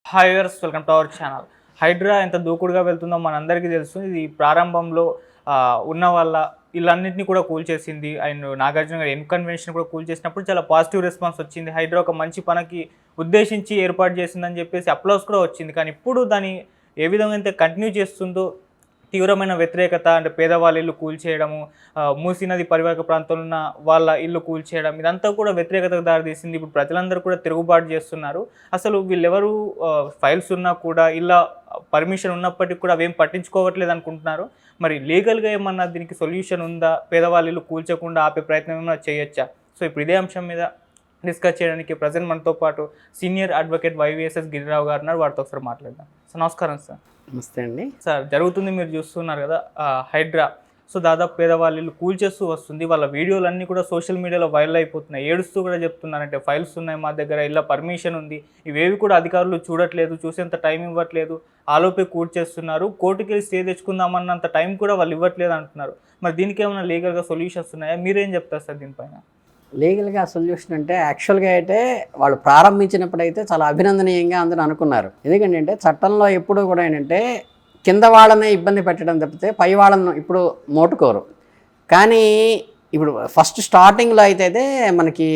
Hi viewers, welcome to our channel. Hydraa ఎంత దూకుడుగా వెళ్తుందో మనందరికీ తెలుసు. ఇది ప్రారంభంలో ఉన్న వాళ్ళ ఇళ్ళన్నింటినీ కూడా కూల్చేసింది. అండ్ నాగార్జున గారి కన్వెన్షన్ కూడా కూల్చేసినప్పుడు చాలా పాజిటివ్ రెస్పాన్స్ వచ్చింది. హైడ్రా ఒక మంచి పనికి ఉద్దేశించి ఏర్పాటు చేసిందని చెప్పేసి అప్లాస్ కూడా వచ్చింది. కానీ ఇప్పుడు దాన్ని ఏ విధంగా అయితే కంటిన్యూ చేస్తుందో తీవ్రమైన వ్యతిరేకత, అంటే పేదవాళ్ళ ఇల్లు కూల్చేయడము, మూసీ నది పరివాహక ప్రాంతంలో ఉన్న వాళ్ళ ఇల్లు కూల్చేయడం, ఇదంతా కూడా వ్యతిరేకతకు దారితీసింది. ఇప్పుడు ప్రజలందరూ కూడా తిరుగుబాటు చేస్తున్నారు. అసలు వీళ్ళెవరు ఫైల్స్ ఉన్నా కూడా ఇలా పర్మిషన్ ఉన్నప్పటికీ కూడా అవేం పట్టించుకోవట్లేదు అనుకుంటున్నారు. మరి లీగల్గా ఏమన్నా దీనికి సొల్యూషన్ ఉందా? పేదవాళ్ళ ఇల్లు కూల్చకుండా ఆపే ప్రయత్నం ఏమైనా చేయొచ్చా? సో ఇప్పుడు ఇదే అంశం మీద డిస్కస్ చేయడానికి ప్రజెంట్ మనతో పాటు సీనియర్ అడ్వకేట్ వైవిఎస్ఎస్ గిరిరావు గారు ఉన్నారు. వారితో ఒకసారి మాట్లాడదాం. సార్ నమస్కారం. సార్ నమస్తే అండి. సార్ జరుగుతుంది, మీరు చూస్తున్నారు కదా హైడ్రా. సో దాదాపు పేదవాళ్ళు ఇల్లు కూల్చేస్తూ వస్తుంది. వాళ్ళ వీడియోలన్నీ కూడా సోషల్ మీడియాలో వైరల్ అయిపోతున్నాయి. ఏడుస్తూ కూడా చెప్తున్నారంటే ఫైల్స్ ఉన్నాయి మా దగ్గర, ఇలా పర్మిషన్ ఉంది, ఇవేవి కూడా అధికారులు చూడట్లేదు, చూసేంత టైం ఇవ్వట్లేదు, ఆలోపే కూల్చేస్తున్నారు, కోర్టుకి వెళ్ళి స్టే తెచ్చుకుందామన్నంత టైం కూడా వాళ్ళు ఇవ్వట్లేదు అంటున్నారు. మరి దీనికి ఏమైనా లీగల్గా సొల్యూషన్స్ ఉన్నాయా? మీరేం చెప్తారు సార్ దీనిపైన? లీగల్గా సొల్యూషన్ అంటే యాక్చువల్గా అయితే వాళ్ళు ప్రారంభించినప్పుడైతే చాలా అభినందనీయంగా అందరూ అనుకున్నారు. ఎందుకంటే చట్టంలో ఎప్పుడు కూడా ఏంటంటే కింద వాళ్ళనే ఇబ్బంది పెట్టడం తప్పితే పై వాళ్ళను ఇప్పుడు మోటుకోరు. కానీ ఇప్పుడు ఫస్ట్ స్టార్టింగ్లో అయితే మనకి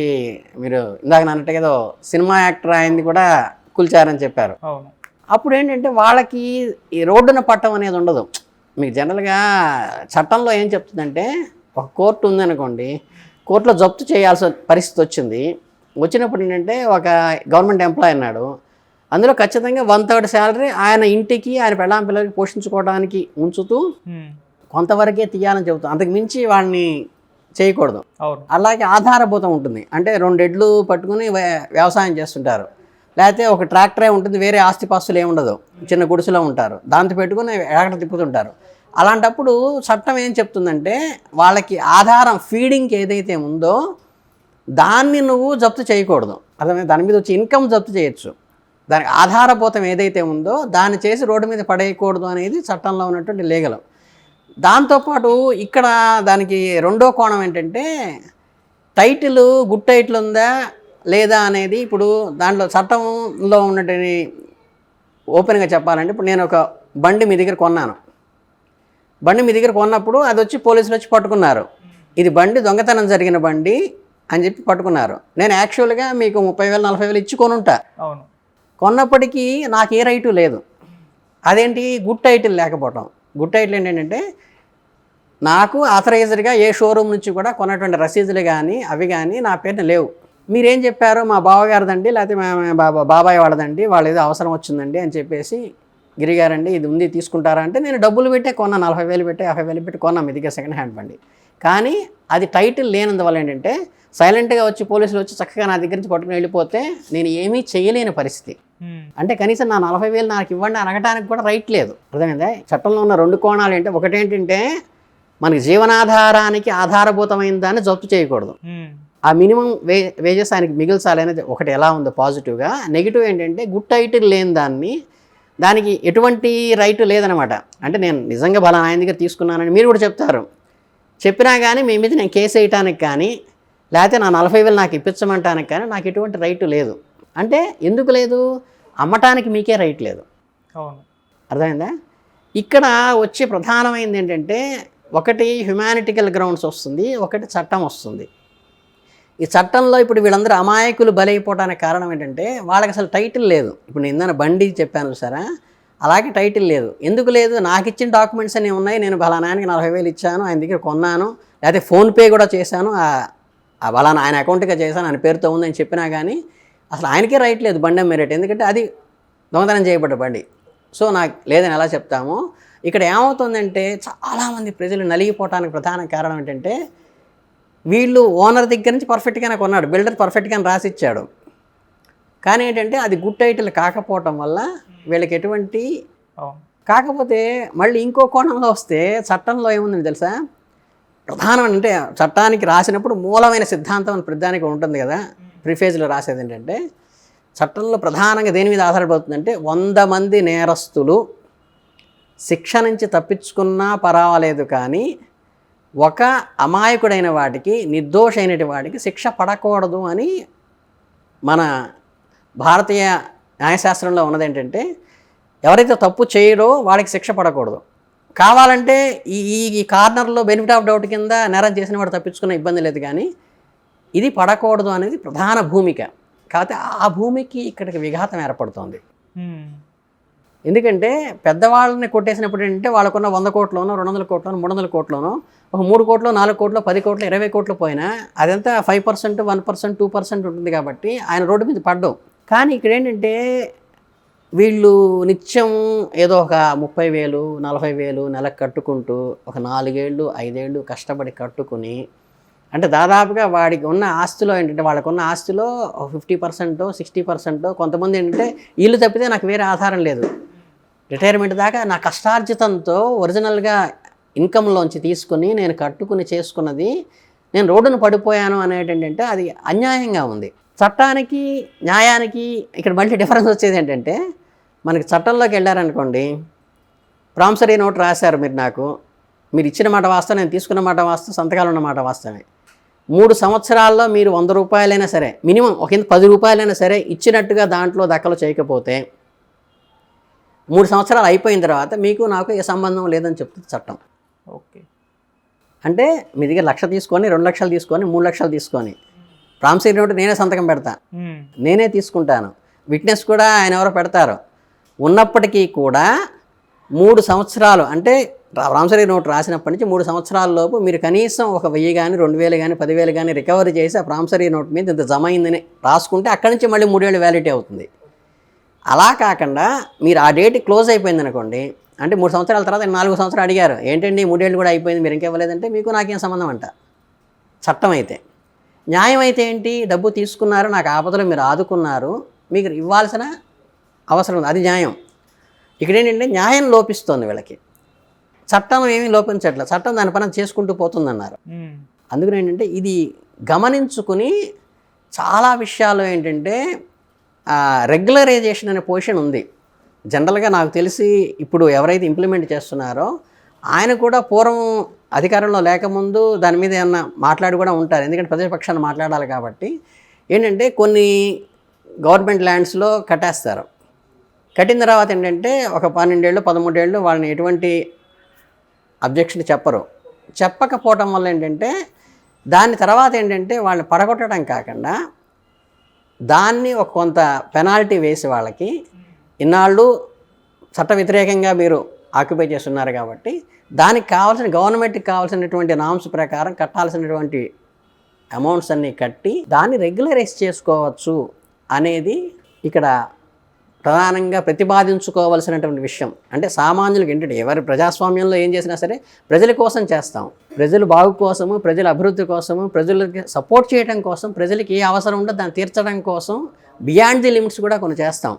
మీరు ఇందాక అన్నట్టుగా ఏదో సినిమా యాక్టర్ అయింది కూడా కూల్చారని చెప్పారు. అప్పుడు ఏంటంటే వాళ్ళకి ఈ రోడ్డున పట్టం అనేది ఉండదు. మీకు జనరల్గా చట్టంలో ఏం చెప్తుందంటే ఒక కోర్టు ఉందనుకోండి, కోర్టులో జప్తు చేయాల్సిన పరిస్థితి వచ్చినప్పుడు ఏంటంటే ఒక గవర్నమెంట్ ఎంప్లాయీ అన్నాడు, అందులో ఖచ్చితంగా 1/3 శాలరీ ఆయన ఇంటికి ఆయన పెళ్ళాం పిల్లలకి పోషించుకోవడానికి ఉంచుతూ కొంతవరకే తీయాలని చెబుతాం, అంతకు మించి వాడిని చేయకూడదు. అలాగే ఆధారభూతం ఉంటుంది. అంటే 2 ఎడ్లు పట్టుకుని వ్యవసాయం చేస్తుంటారు, లేకపోతే ఒక ట్రాక్టరే ఉంటుంది, వేరే ఆస్తిపాస్తులు ఏముండదు, చిన్న గుడిసెలో ఉంటారు, దాంతో పెట్టుకుని ఎక్కడ తిప్పుతుంటారు. అలాంటప్పుడు చట్టం ఏం చెప్తుందంటే వాళ్ళకి ఆధారం ఫీడింగ్కి ఏదైతే ఉందో దాన్ని నువ్వు జప్తు చేయకూడదు. అదే దాని మీద వచ్చి ఇన్కమ్ జప్తు చేయొచ్చు, దానికి ఆధారభూతం ఏదైతే ఉందో దాన్ని చేసి రోడ్డు మీద పడేయకూడదు అనేది చట్టంలో ఉన్నటువంటి లీగల్. దాంతోపాటు ఇక్కడ దానికి రెండో కోణం ఏంటంటే టైటిల్ గుడ్ టైటిల్ ఉందా లేదా అనేది. ఇప్పుడు దాంట్లో చట్టంలో ఉన్నటువంటి ఓపెన్గా చెప్పాలంటే, ఇప్పుడు నేను ఒక బండి మీ దగ్గర కొన్నాను, బండి మీ దగ్గర కొన్నప్పుడు అది వచ్చి పోలీసులు వచ్చి పట్టుకున్నారు, ఇది బండి దొంగతనం జరిగిన బండి అని చెప్పి పట్టుకున్నారు. నేను యాక్చువల్గా మీకు 30,000 40,000 ఇచ్చి కొనుంటా, కొన్నప్పటికీ నాకు ఏ రైటు లేదు. అదేంటి? గుడ్ టైటిల్ లేకపోవటం. గుడ్ టైటిల్ ఏంటంటే నాకు ఆథరైజ్డ్గా ఏ షోరూమ్ నుంచి కూడా కొన్నటువంటి రసీదులు కానీ అవి కానీ నా పేరున లేవు. మీరేం చెప్పారు? మా బావగారిదండి, లేకపోతే బాబాయ్ వాళ్ళదండి, వాళ్ళు ఏదో అవసరం వచ్చిందండి అని చెప్పేసి, గిరిగారండి ఇది ఉంది తీసుకుంటారా అంటే, నేను డబ్బులు పెట్టే కొన్నా, 40,000 పెట్టి 50,000 పెట్టి కొన్నా మీ దగ్గర సెకండ్ హ్యాండ్ బండి. కానీ అది టైటిల్ లేనందువల్ల ఏంటంటే సైలెంట్గా వచ్చి పోలీసులు వచ్చి చక్కగా నా దగ్గర నుంచి పట్టుకుని వెళ్ళిపోతే నేను ఏమీ చేయలేని పరిస్థితి. అంటే కనీసం నా 40,000 నాకు ఇవ్వండి అనగటానికి కూడా రైట్ లేదు. అర్థమైందా? చట్టంలో ఉన్న 2 కోణాలు ఏంటంటే, ఒకటేంటంటే మనకి జీవనాధారానికి ఆధారభూతమైన దాన్ని జప్తు చేయకూడదు, ఆ మినిమం వేజెస్ ఆయనకి మిగిల్చాలి అనేది ఒకటి ఎలా ఉందో పాజిటివ్గా. నెగిటివ్ ఏంటంటే గుడ్ టైటిల్ లేని దానికి ఎటువంటి రైటు లేదనమాట. అంటే నేను నిజంగా బలా ఆయన దగ్గర తీసుకున్నానని మీరు కూడా చెప్తారు, చెప్పినా కానీ మీ మీద నేను కేసు వేయటానికి కానీ లేకపోతే నా 40,000 నాకు ఇప్పించమంటానికి కానీ నాకు ఎటువంటి రైటు లేదు. అంటే ఎందుకు లేదు? అమ్మటానికి మీకే రైట్ లేదు. అర్థమైందా? ఇక్కడ వచ్చే ప్రధానమైనది ఏంటంటే, ఒకటి హ్యుమానిటికల్ గ్రౌండ్స్ వస్తుంది, ఒకటి చట్టం వస్తుంది. ఈ చట్టంలో ఇప్పుడు వీళ్ళందరూ అమాయకులు బలైపోవడానికి కారణం ఏంటంటే వాళ్ళకి అసలు టైటిల్ లేదు. ఇప్పుడు నేను ఇందాక బండి చెప్పాను సరే, అలాగే టైటిల్ లేదు. ఎందుకు లేదు? నాకు ఇచ్చిన డాక్యుమెంట్స్ అన్నీ ఉన్నాయి, నేను బలానానికి 40,000 ఇచ్చాను, ఆయన దగ్గర కొన్నాను, లేకపోతే ఫోన్పే కూడా చేశాను, బలానా ఆయన అకౌంట్గా చేశాను, ఆయన పేరుతో ఉందని చెప్పినా కానీ అసలు ఆయనకే రైట్ లేదు బండి అమ్మే రేట్, ఎందుకంటే అది దొంగతనం చేయబడ్డ బండి. సో నాకు లేదని ఎలా చెప్తాము? ఇక్కడ ఏమవుతుందంటే చాలామంది ప్రజలు నలిగిపోవటానికి ప్రధాన కారణం ఏంటంటే, వీళ్ళు ఓనర్ దగ్గర నుంచి పర్ఫెక్ట్గానే కొన్నాడు, బిల్డర్ పర్ఫెక్ట్గానే రాసిచ్చాడు, కానీ ఏంటంటే అది గుడ్ టైటిల్ కాకపోవటం వల్ల వీళ్ళకి ఎటువంటి. కాకపోతే మళ్ళీ ఇంకో కోణంలో వస్తే చట్టంలో ఏముందని తెలుసా? ప్రధానం అంటే చట్టానికి రాసినప్పుడు మూలమైన సిద్ధాంతం అని ప్రధానికి ఉంటుంది కదా, ప్రిఫేజ్లో రాసేది ఏంటంటే చట్టంలో ప్రధానంగా దేని మీద ఆధారపడుతుందంటే 100 మంది నేరస్తులు శిక్ష నుంచి తప్పించుకున్నా పర్వాలేదు, కానీ ఒక అమాయకుడైన వాటికి, నిర్దోషైనటి వాటికి శిక్ష పడకూడదు అని మన భారతీయ న్యాయశాస్త్రంలో ఉన్నది ఏంటంటే ఎవరైతే తప్పు చేయరో వాళ్ళకి శిక్ష పడకూడదు. కావాలంటే ఈ ఈ కార్నర్లో బెనిఫిట్ ఆఫ్ డౌట్ కింద నేరం చేసిన వాడు తప్పించుకునే ఇబ్బంది లేదు, కానీ ఇది పడకూడదు అనేది ప్రధాన భూమిక. కాకపోతే ఆ భూమికి ఇక్కడికి విఘాతం ఏర్పడుతోంది. ఎందుకంటే పెద్దవాళ్ళని కొట్టేసినప్పుడు ఏంటంటే వాళ్ళకున్న 100 కోట్లోనో 200 కోట్లోనో 300 కోట్లోనో ఒక 3 కోట్లు 4 కోట్లు 10 కోట్లు 20 కోట్లు పోయినా అదంతా 5%, 1%, 2% ఉంటుంది కాబట్టి ఆయన రోడ్డు మీద పడ్డం. కానీ ఇక్కడ ఏంటంటే వీళ్ళు నిత్యం ఏదో ఒక 30,000 40,000 నెలకు కట్టుకుంటూ ఒక 4 ఏళ్ళు 5 ఏళ్ళు కష్టపడి కట్టుకుని, అంటే దాదాపుగా వాడికి ఉన్న ఆస్తిలో ఏంటంటే వాళ్ళకున్న ఆస్తిలో 50%, 60%, కొంతమంది ఏంటంటే ఇల్లు తప్పితే నాకు వేరే ఆధారం లేదు, రిటైర్మెంట్ దాకా నా కష్టార్జితంతో ఒరిజినల్గా ఇన్కంలోంచి తీసుకుని నేను కట్టుకుని చేసుకున్నది నేను రోడ్డును పడిపోయాను అనేది ఏంటంటే అది అన్యాయంగా ఉంది. చట్టానికి న్యాయానికి ఇక్కడ మళ్ళీ డిఫరెన్స్ వచ్చేది ఏంటంటే, మనకి చట్టంలోకి వెళ్ళారనుకోండి, ప్రామిసరీ నోట్ రాశారు మీరు నాకు, మీరు ఇచ్చిన మాట వాస్తవం, నేను తీసుకున్న మాట వాస్తవం, సంతకాలు ఉన్న మాట వాస్తవమే. 3 సంవత్సరాల్లో మీరు 100 రూపాయలైనా సరే, మినిమం ఒక 10 రూపాయలైనా సరే ఇచ్చినట్టుగా దాంట్లో దఖలు చేయకపోతే 3 సంవత్సరాలు అయిపోయిన తర్వాత మీకు నాకు ఏ సంబంధం లేదని చెప్తుంది చట్టం. ఓకే, అంటే మీ దగ్గర 1,00,000 తీసుకొని 2 లక్షలు తీసుకొని 3 లక్షలు తీసుకొని ప్రామిసరీ నోట్ నేనే సంతకం పెడతా, నేనే తీసుకుంటాను, విట్నెస్ కూడా ఆయన ఎవరో పెడతారు, ఉన్నప్పటికీ కూడా 3 సంవత్సరాలు అంటే ప్రామిసరీ నోట్ రాసినప్పటి నుంచి 3 సంవత్సరాల లోపు మీరు కనీసం ఒక 1000 కానీ 2,000 కానీ 10,000 కానీ రికవరీ చేసి ఆ ప్రామిసరీ నోట్ మీద ఇంత జమ అయిందని రాసుకుంటే అక్కడి నుంచి మళ్ళీ 3 ఏళ్ళు వ్యాలిటీ అవుతుంది. అలా కాకుండా మీరు ఆ డేట్ క్లోజ్ అయిపోయింది అనుకోండి, అంటే 3 సంవత్సరాల తర్వాత 4 సంవత్సరాలు అడిగారు, ఏంటండి 3 ఏళ్ళు కూడా అయిపోయింది మీరు ఇంకెవ్వలేదంటే మీకు నాకేం సంబంధం అంట. చట్టం అయితే. న్యాయం అయితే ఏంటి, డబ్బు తీసుకున్నారు, నాకు ఆపదలో మీరు ఆదుకున్నారు, మీకు ఇవ్వాల్సిన అవసరం ఉంది, అది న్యాయం. ఇక్కడ ఏంటంటే న్యాయం లోపిస్తోంది వీళ్ళకి, చట్టం ఏమీ లోపించట్లేదు, చట్టం దాని పని చేసుకుంటూ పోతుందన్నారు. అందుకని ఏంటంటే ఇది గమనించుకుని చాలా విషయాలు ఏంటంటే రెగ్యులరైజేషన్ అనే పొజిషన్ ఉంది. జనరల్గా నాకు తెలిసి ఇప్పుడు ఎవరైతే ఇంప్లిమెంట్ చేస్తున్నారో ఆయన కూడా పూర్వం అధికారంలో లేకముందు దాని మీద ఏమన్నా మాట్లాడి కూడా ఉంటారు, ఎందుకంటే ప్రతిపక్షాన్ని మాట్లాడాలి కాబట్టి. ఏంటంటే కొన్ని గవర్నమెంట్ ల్యాండ్స్లో కట్టేస్తారు, కట్టిన తర్వాత ఏంటంటే ఒక 12 ఏళ్ళు 13 ఏళ్ళు వాళ్ళని ఎటువంటి అబ్జెక్షన్ చెప్పకపోవటం వల్ల ఏంటంటే దాని తర్వాత ఏంటంటే వాళ్ళని పడగొట్టడం కాకుండా దాన్ని ఒక కొంత పెనాల్టీ వేసి వాళ్ళకి ఇన్నాళ్ళు చట్ట వ్యతిరేకంగా మీరు ఆక్యుపై చేస్తున్నారు కాబట్టి దానికి కావాల్సిన గవర్నమెంట్కి కావాల్సినటువంటి నామ్స్ ప్రకారం కట్టాల్సినటువంటి అమౌంట్స్ అన్నీ కట్టి దాన్ని రెగ్యులరైజ్ చేసుకోవచ్చు అనేది ఇక్కడ ప్రధానంగా ప్రతిపాదించుకోవాల్సినటువంటి విషయం. అంటే సామాన్యులకు ఏంటంటే ఎవరి ప్రజాస్వామ్యంలో ఏం చేసినా సరే ప్రజల కోసం చేస్తాం, ప్రజల బాగు కోసము, ప్రజల అభివృద్ధి కోసము, ప్రజలకి సపోర్ట్ చేయడం కోసం, ప్రజలకి ఏ అవసరం ఉందో దాన్ని తీర్చడం కోసం బియాండ్ ది లిమిట్స్ కూడా కొన్ని చేస్తాం.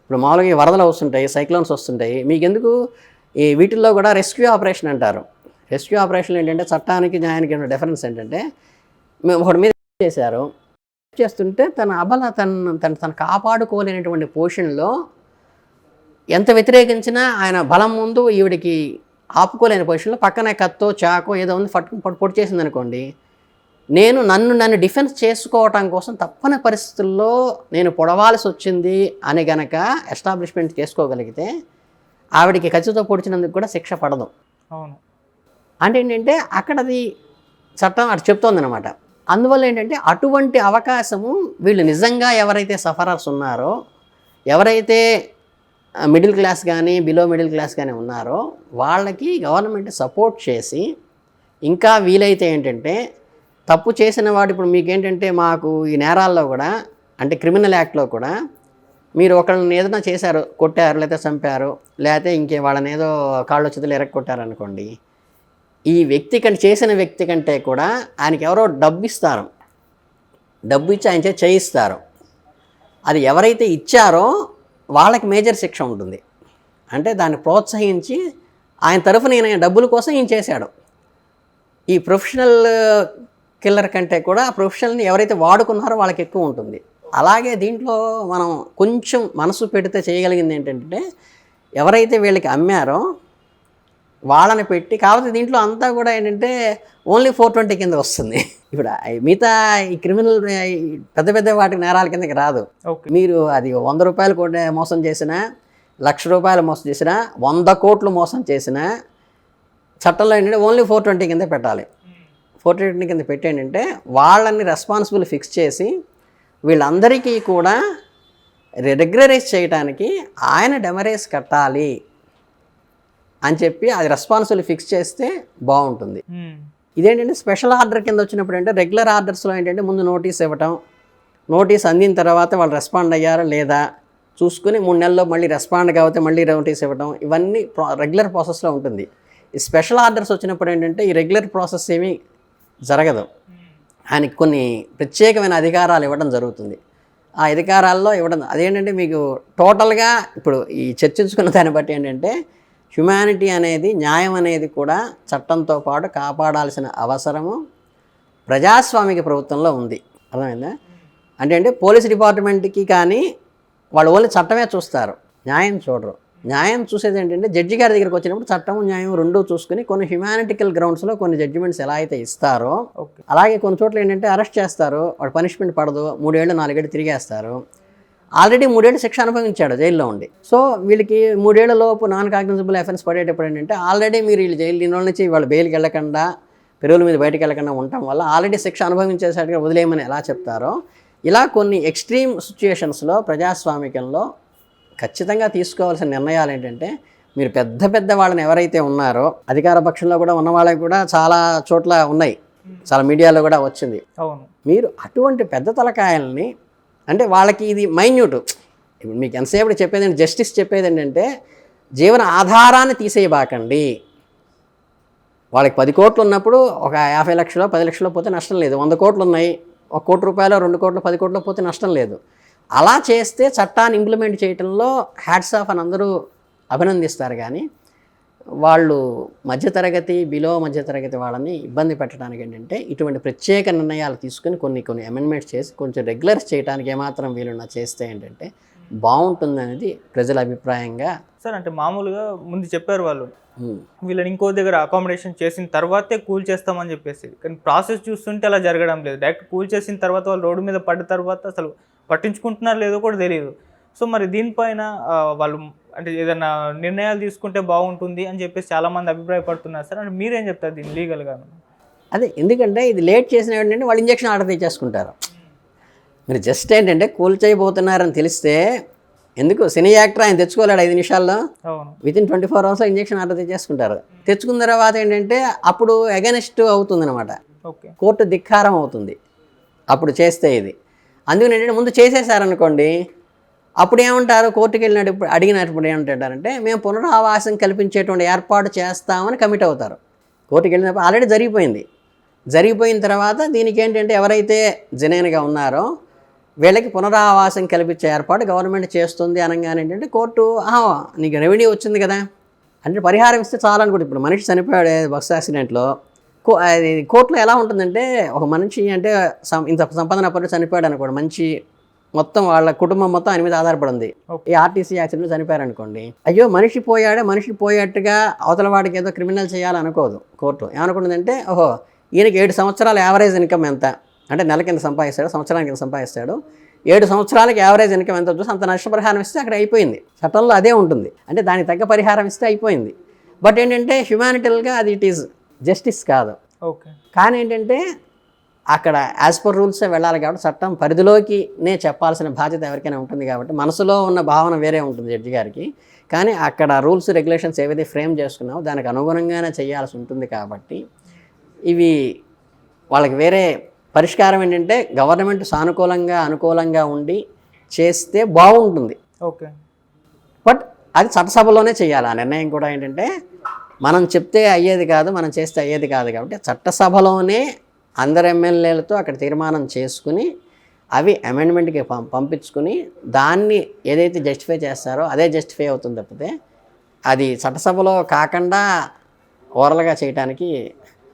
ఇప్పుడు మామూలుగా ఈ వరదలు వస్తుంటాయి, సైక్లోన్స్ వస్తుంటాయి, మీకెందుకు ఈ వీటిల్లో కూడా రెస్క్యూ ఆపరేషన్ అంటారు. రెస్క్యూ ఆపరేషన్ ఏంటంటే చట్టానికి న్యాయానికి ఉన్న డిఫరెన్స్ ఏంటంటే, మేము ఒకటి మీద చేశారు చేస్తుంటే తన అబల తను కాపాడుకోలేనటువంటి పొజిషన్లో ఎంత వ్యతిరేకించినా ఆయన బలం ముందు ఈవిడికి ఆపుకోలేని పొజిషన్లో పక్కనే కత్తో చాకో ఏదో ఉంది పొడి చేసింది అనుకోండి, నన్ను డిఫెన్స్ చేసుకోవటం కోసం తప్పని పరిస్థితుల్లో నేను పొడవాల్సి వచ్చింది అని గనక ఎస్టాబ్లిష్మెంట్ చేసుకోగలిగితే ఆవిడికి ఖచ్చితంగా పొడిచినందుకు కూడా శిక్ష పడదు. అవును, అంటే ఏంటంటే అక్కడ అది చట్టం అటు చెప్తోందనమాట. అందువల్ల ఏంటంటే అటువంటి అవకాశము వీళ్ళు నిజంగా ఎవరైతే సఫరర్స్ ఉన్నారో, ఎవరైతే మిడిల్ క్లాస్ కానీ బిలో మిడిల్ క్లాస్ కానీ ఉన్నారో వాళ్ళకి గవర్నమెంట్ సపోర్ట్ చేసి, ఇంకా వీలైతే ఏంటంటే తప్పు చేసిన వాడు ఇప్పుడు మీకేంటంటే మాకు ఈ నేరాల్లో కూడా అంటే క్రిమినల్ యాక్ట్లో కూడా మీరు ఒకళ్ళని ఏదైనా చేశారు, కొట్టారు, లేకపోతే చంపారు, లేకపోతే ఇంకే వాళ్ళని ఏదో కాళ్ళు చేతులు ఎరక్కొట్టారనుకోండి, ఈ వ్యక్తి కంటే చేసిన వ్యక్తి కంటే కూడా ఆయనకి ఎవరో డబ్బు ఇస్తారు, డబ్బు ఇచ్చి ఆయన చేయిస్తారు. అది ఎవరైతే ఇచ్చారో వాళ్ళకి మేజర్ శిక్ష ఉంటుంది. అంటే దాన్ని ప్రోత్సహించి ఆయన తరఫున ఈయన డబ్బుల కోసం ఈయన చేశాడు. ఈ ప్రొఫెషనల్ కిల్లర్ కంటే కూడా ఆ ప్రొఫెషనల్ని ఎవరైతే వాడుకున్నారో వాళ్ళకి ఎక్కువ ఉంటుంది. అలాగే దీంట్లో మనం కొంచెం మనసు పెడితే చేయగలిగింది ఏంటంటే, ఎవరైతే వీళ్ళకి అమ్మారో వాళ్ళని పెట్టి, కాకపోతే దీంట్లో అంతా కూడా ఏంటంటే ఓన్లీ 420 కింద వస్తుంది. ఇప్పుడు మిగతా ఈ క్రిమినల్ పెద్ద పెద్ద వాటి నేరాల కిందకి రాదు. ఓకే. మీరు అది 100 రూపాయలు కూడా మోసం చేసినా, 1,00,000 రూపాయలు మోసం చేసినా, 100 కోట్లు మోసం చేసినా చట్టంలో ఏంటంటే ఓన్లీ 420 కింద పెట్టాలి. 420 కింద పెట్టి ఏంటంటే వాళ్ళని రెస్పాన్సిబుల్ ఫిక్స్ చేసి వీళ్ళందరికీ కూడా రెగ్యులరైజ్ చేయడానికి ఆయన డెమరేజ్ కట్టాలి అని చెప్పి అది రెస్పాన్సిబుల్ ఫిక్స్ చేస్తే బాగుంటుంది. ఇదేంటంటే స్పెషల్ ఆర్డర్ కింద వచ్చినప్పుడు అంటే రెగ్యులర్ ఆర్డర్స్లో ఏంటంటే ముందు నోటీస్ ఇవ్వటం, నోటీస్ అందిన తర్వాత వాళ్ళు రెస్పాండ్ అయ్యారా లేదా చూసుకుని 3 నెలల్లో మళ్ళీ రెస్పాండ్ కాకపోతే మళ్ళీ నోటీస్ ఇవ్వటం, ఇవన్నీ రెగ్యులర్ ప్రాసెస్లో ఉంటుంది. ఈ స్పెషల్ ఆర్డర్స్ వచ్చినప్పుడు ఏంటంటే ఈ రెగ్యులర్ ప్రాసెస్ ఏమీ జరగదు. ఆయనకి కొన్ని ప్రత్యేకమైన అధికారాలు ఇవ్వడం జరుగుతుంది. ఆ అధికారాల్లో ఇవ్వడం అదేంటంటే మీకు టోటల్గా ఇప్పుడు ఈ చర్చించుకున్న దాన్ని బట్టి ఏంటంటే హ్యుమానిటీ అనేది, న్యాయం అనేది కూడా చట్టంతో పాటు కాపాడాల్సిన అవసరము ప్రజాస్వామిక ప్రభుత్వంలో ఉంది. అర్థమైందా? అంటే పోలీస్ డిపార్ట్మెంట్కి కానీ వాళ్ళు ఓన్లీ చట్టమే చూస్తారు, న్యాయం చూడరు. న్యాయం చూసేది ఏంటంటే జడ్జి గారి దగ్గరికి వచ్చినప్పుడు చట్టం న్యాయం రెండూ చూసుకుని కొన్ని హ్యుమానిటికల్ గ్రౌండ్స్లో కొన్ని జడ్జిమెంట్స్ ఎలా అయితే ఇస్తారో, అలాగే కొన్ని చోట్ల ఏంటంటే అరెస్ట్ చేస్తారు, వాడు పనిష్మెంట్ పడదు, 3 ఏళ్ళు 4 ఏళ్ళు తిరిగేస్తారు. ఆల్రెడీ 3 ఏళ్ళు శిక్ష అనుభవించాడు జైల్లో ఉండి. సో వీళ్ళకి 3 ఏళ్లలోపు నాన్ కాగ్నిజబుల్ అఫెన్స్ పడేటప్పుడు ఏంటంటే ఆల్రెడీ మీరు వీళ్ళు జైలు దీని నుంచి వాళ్ళు బెయిల్కి వెళ్ళకుండా, పెరుగుల మీద బయటకు వెళ్ళకుండా ఉండటం వల్ల ఆల్రెడీ శిక్ష అనుభవించేసరికి వదిలేయమని ఎలా చెప్తారో, ఇలా కొన్ని ఎక్స్ట్రీమ్ సిచ్యుయేషన్స్లో ప్రజాస్వామికంలో ఖచ్చితంగా తీసుకోవాల్సిన నిర్ణయాలు ఏంటంటే మీరు పెద్ద పెద్ద వాళ్ళని ఎవరైతే ఉన్నారో, అధికార పక్షంలో కూడా ఉన్న వాళ్ళకి కూడా చాలా చోట్ల ఉన్నాయి, చాలా మీడియాలో కూడా వచ్చింది. మీరు అటువంటి పెద్ద తలకాయల్ని అంటే వాళ్ళకి ఇది మైన్యూట్, ఇప్పుడు మీకు ఎంతసేపు చెప్పేది జస్టిస్ చెప్పేది ఏంటంటే జీవన ఆధారాన్ని తీసేయబాకండి. వాళ్ళకి 10 కోట్లు ఉన్నప్పుడు ఒక 50 లక్షలు 10 లక్షలు పోతే నష్టం లేదు. 100 కోట్లు ఉన్నాయి, 1 కోటి రూపాయలు 2 కోట్లు 10 కోట్లు పోతే నష్టం లేదు. అలా చేస్తే చట్టాన్ని ఇంప్లిమెంట్ చేయడంలో హ్యాట్స్ ఆఫ్ అని అందరూ అభినందిస్తారు. కానీ వాళ్ళు మధ్యతరగతి, బిలో మధ్యతరగతి వాళ్ళని ఇబ్బంది పెట్టడానికి ఏంటంటే ఇటువంటి ప్రత్యేక నిర్ణయాలు తీసుకుని కొన్ని అమెండ్మెంట్స్ చేసి కొంచెం రెగ్యులర్స్ చేయడానికి ఏమాత్రం వీలున్నా చేస్తే ఏంటంటే బాగుంటుందనేది ప్రజల అభిప్రాయంగా. సార్ అంటే మామూలుగా ముందు చెప్పారు వాళ్ళు వీళ్ళని ఇంకో దగ్గర అకామిడేషన్ చేసిన తర్వాతే కూల్ చేస్తామని చెప్పేసి, కానీ ప్రాసెస్ చూస్తుంటే అలా జరగడం లేదు. డైరెక్ట్ కూల్ చేసిన తర్వాత వాళ్ళు రోడ్డు మీద పడ్డ తర్వాత అసలు పట్టించుకుంటున్నారో లేదో కూడా తెలియదు. సో మరి దీనిపైన వాళ్ళు అంటే ఏదైనా నిర్ణయాలు తీసుకుంటే బాగుంటుంది అని చెప్పేసి చాలామంది అభిప్రాయపడుతున్నారు సార్. అంటే మీరేం చెప్తారు దీన్ని లీగల్గా? అదే, ఎందుకంటే ఇది లేట్ చేసిన ఏంటంటే వాళ్ళు ఇంజక్షన్ ఆర్డర్ తెచ్చేసుకుంటారు. మీరు జస్ట్ ఏంటంటే కూల్ చేయబోతున్నారని తెలిస్తే ఎందుకు సినీ యాక్టర్ ఆయన తెచ్చుకోలేడు 5 నిమిషాల్లో, వితిన్ 24 అవర్స్లో ఇంజక్షన్ ఆర్డర్ తెచ్చేసుకుంటారు. తెచ్చుకున్న తర్వాత ఏంటంటే అప్పుడు అగెనిస్ట్ అవుతుంది అనమాట, కోర్టు ధిక్కారం అవుతుంది అప్పుడు చేస్తే. ఇది అందుకని ఏంటంటే ముందు చేసేసారనుకోండి, అప్పుడు ఏమంటారు, కోర్టుకి వెళ్ళినప్పుడు అడిగినప్పుడు ఏమంటారంటే మేము పునరావాసం కల్పించేటువంటి ఏర్పాటు చేస్తామని కమిట్ అవుతారు. కోర్టుకి వెళ్ళినప్పుడు ఆల్రెడీ జరిగిపోయిన తర్వాత దీనికి ఏంటంటే ఎవరైతే జెన్యూన్గా ఉన్నారో వీళ్ళకి పునరావాసం కల్పించే ఏర్పాటు గవర్నమెంట్ చేస్తుంది అనగానే ఏంటంటే కోర్టు నీకు రెవెన్యూ వచ్చింది కదా అంటే పరిహారం ఇస్తే చాలా అనుకుంటే. ఇప్పుడు మనిషి చనిపోయాడు బస్సు యాక్సిడెంట్లో, కోర్టులో ఎలా ఉంటుందంటే ఒక మనిషి అంటే ఇంత సంపాదన పరుడు చనిపోయాడు అనుకోండి, మంచి మొత్తం వాళ్ళ కుటుంబం మొత్తం ఆయన మీద ఆధారపడి ఉంది. ఈ ఆర్టీసీ యాక్సిడెంట్లో చనిపోయారు అనుకోండి, అయ్యో మనిషి పోయేట్టుగా అవతల వాడికి ఏదో క్రిమినల్ చేయాలనుకోదు కోర్టు. ఏమనుకుంటుందంటే ఓహో ఈయనకి 7 సంవత్సరాల యావరేజ్ ఇన్కమ్ ఎంత అంటే నెలకి ఎంత సంపాదిస్తాడు, సంవత్సరానికి ఎంత సంపాదిస్తాడు, 7 సంవత్సరాలకి యావరేజ్ ఇన్కమ్ ఎంత చూసి అంత నష్టపరిహారం ఇస్తే అక్కడ అయిపోయింది. చట్టంలో అదే ఉంటుంది, అంటే దానికి తగ్గ పరిహారం ఇస్తే అయిపోయింది. బట్ ఏంటంటే హ్యుమానిటల్గా అది ఇట్ ఈజ్ జస్టిస్ కాదు. కానీ ఏంటంటే అక్కడ యాజ్ పర్ రూల్సే వెళ్ళాలి కాబట్టి చట్టం పరిధిలోకినే చెప్పాల్సిన బాధ్యత ఎవరికైనా ఉంటుంది. కాబట్టి మనసులో ఉన్న భావన వేరే ఉంటుంది జడ్జి గారికి, కానీ అక్కడ రూల్స్ రెగ్యులేషన్స్ ఏవైతే ఫ్రేమ్ చేసుకున్నామో దానికి అనుగుణంగానే చేయాల్సి ఉంటుంది. కాబట్టి ఇవి వాళ్ళకి వేరే పరిష్కారం ఏంటంటే గవర్నమెంట్ అనుకూలంగా ఉండి చేస్తే బాగుంటుంది. బట్ అది చట్టసభలోనే చేయాలి. ఆ నిర్ణయం కూడా ఏంటంటే మనం చెప్తే అయ్యేది కాదు, మనం చేస్తే అయ్యేది కాదు. కాబట్టి చట్టసభలోనే అందరు ఎమ్మెల్యేలతో అక్కడ తీర్మానం చేసుకుని అవి అమెండ్మెంట్కి పంపించుకుని దాన్ని ఏదైతే జస్టిఫై చేస్తారో అదే జస్టిఫై అవుతుంది తప్పితే అది చట్టసభలో కాకుండా ఓరల్గా చేయడానికి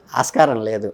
ఆస్కారం లేదు.